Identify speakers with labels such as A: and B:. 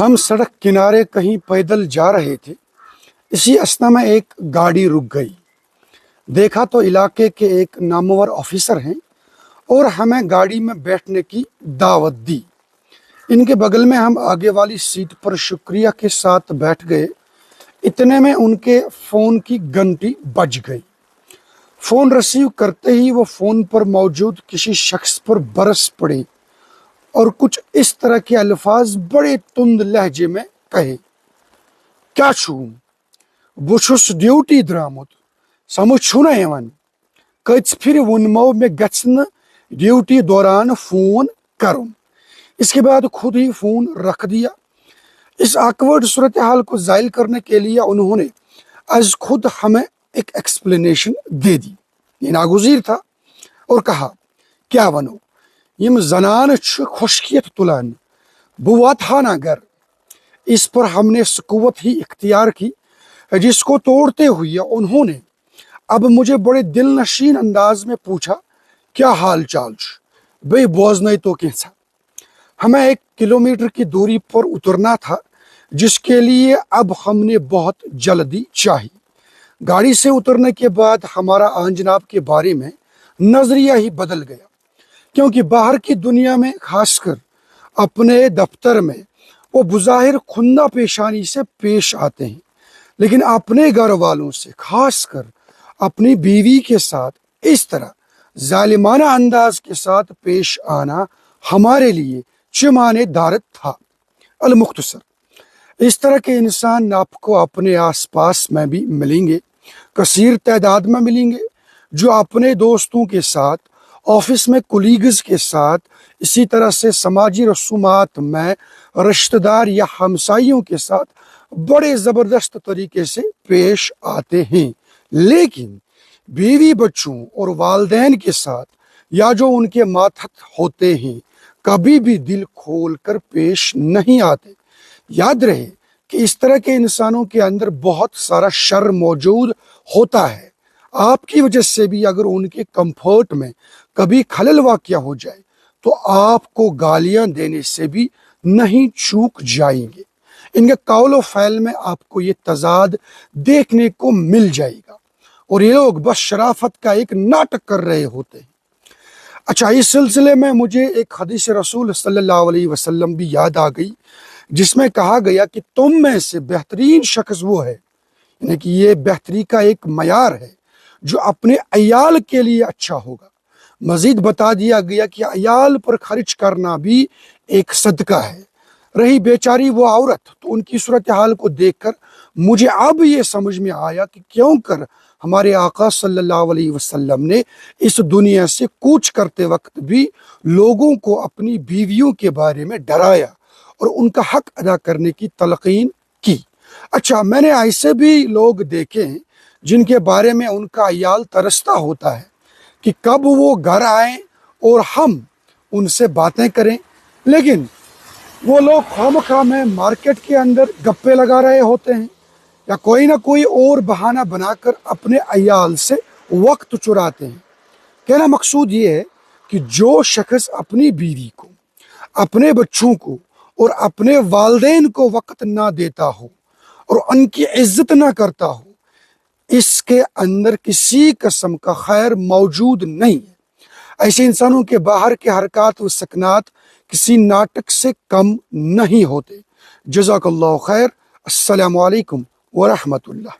A: ہم سڑک کنارے کہیں پیدل جا رہے تھے۔ اسی اثنا میں ایک گاڑی رک گئی۔ دیکھا تو علاقے کے ایک نامور آفیسر ہیں اور ہمیں گاڑی میں بیٹھنے کی دعوت دی۔ ان کے بغل میں ہم آگے والی سیٹ پر شکریہ کے ساتھ بیٹھ گئے۔ اتنے میں ان کے فون کی گھنٹی بج گئی۔ فون ریسیو کرتے ہی وہ فون پر موجود کسی شخص پر برس پڑے اور کچھ اس طرح کے الفاظ بڑے تند لہجے میں کہے۔ کیا چھو بچھس ڈیوٹی درامت سمجھ چھو نہ یوان کچ پھر ونمو میں گژھِ نہ ڈیوٹی دوران فون کرن۔ اس کے بعد خود ہی فون رکھ دیا۔ اس آکورڈ صورتحال کو زائل کرنے کے لیے انہوں نے از خود ہمیں ایک ایکسپلینیشن دے دی۔ یہ ناگزیر تھا اور کہا کیا ونو یم زنان چھ خشکیت تلان بہ واتہا نا گھر۔ اس پر ہم نے سکوت ہی اختیار کی، جس کو توڑتے ہوئے انہوں نے اب مجھے بڑے دل نشین انداز میں پوچھا کیا حال چال چھ بے بوزنے تو کیسا۔ ہمیں 1 کلومیٹر کی دوری پر اترنا تھا، جس کے لیے اب ہم نے بہت جلدی چاہی۔ گاڑی سے اترنے کے بعد ہمارا آن جناب کے بارے میں نظریہ ہی بدل گیا، کیونکہ باہر کی دنیا میں خاص کر اپنے دفتر میں وہ بظاہر خندہ پیشانی سے پیش آتے ہیں، لیکن اپنے گھر والوں سے خاص کر اپنی بیوی کے ساتھ اس طرح ظالمانہ انداز کے ساتھ پیش آنا ہمارے لیے چمانے دارت تھا۔ المختصر، اس طرح کے انسان آپ کو اپنے آس پاس میں بھی ملیں گے، کثیر تعداد میں ملیں گے، جو اپنے دوستوں کے ساتھ، آفس میں کولیگز کے ساتھ، اسی طرح سے سماجی رسومات میں رشتہ دار یا ہمسائیوں کے ساتھ بڑے زبردست طریقے سے پیش آتے ہیں، لیکن بیوی بچوں اور والدین کے ساتھ یا جو ان کے ماتحت ہوتے ہیں کبھی بھی دل کھول کر پیش نہیں آتے۔ یاد رہے کہ اس طرح کے انسانوں کے اندر بہت سارا شر موجود ہوتا ہے۔ آپ کی وجہ سے بھی اگر ان کے کمفرٹ میں کبھی خلل واقع ہو جائے تو آپ کو گالیاں دینے سے بھی نہیں چوک جائیں گے۔ ان کے قول و فعل میں آپ کو یہ تضاد دیکھنے کو مل جائے گا، اور یہ لوگ بس شرافت کا ایک ناٹک کر رہے ہوتے ہیں۔ اچھا، اس سلسلے میں مجھے ایک حدیث رسول صلی اللہ علیہ وسلم بھی یاد آ گئی، جس میں کہا گیا کہ تم میں سے بہترین شخص وہ ہے، یعنی کہ یہ بہتری کا ایک معیار ہے، جو اپنے عیال کے لیے اچھا ہوگا۔ مزید بتا دیا گیا کہ عیال پر خرچ کرنا بھی ایک صدقہ ہے۔ رہی بیچاری وہ عورت، تو ان کی صورتحال کو دیکھ کر مجھے اب یہ سمجھ میں آیا کہ کیوں کر ہمارے آقا صلی اللہ علیہ وسلم نے اس دنیا سے کوچ کرتے وقت بھی لوگوں کو اپنی بیویوں کے بارے میں ڈرایا اور ان کا حق ادا کرنے کی تلقین کی۔ اچھا، میں نے ایسے بھی لوگ دیکھے ہیں جن کے بارے میں ان کا عیال ترستا ہوتا ہے کہ کب وہ گھر آئیں اور ہم ان سے باتیں کریں، لیکن وہ لوگ خواہ میں مارکیٹ کے اندر گپے لگا رہے ہوتے ہیں یا کوئی نہ کوئی اور بہانہ بنا کر اپنے عیال سے وقت چراتے ہیں۔ کہنا مقصود یہ ہے کہ جو شخص اپنی بیوی کو، اپنے بچوں کو اور اپنے والدین کو وقت نہ دیتا ہو اور ان کی عزت نہ کرتا ہو، اس کے اندر کسی قسم کا خیر موجود نہیں ہے۔ ایسے انسانوں کے باہر کے حرکات و سکنات کسی ناٹک سے کم نہیں ہوتے۔ جزاک اللہ خیر۔ السلام علیکم ورحمۃ اللہ۔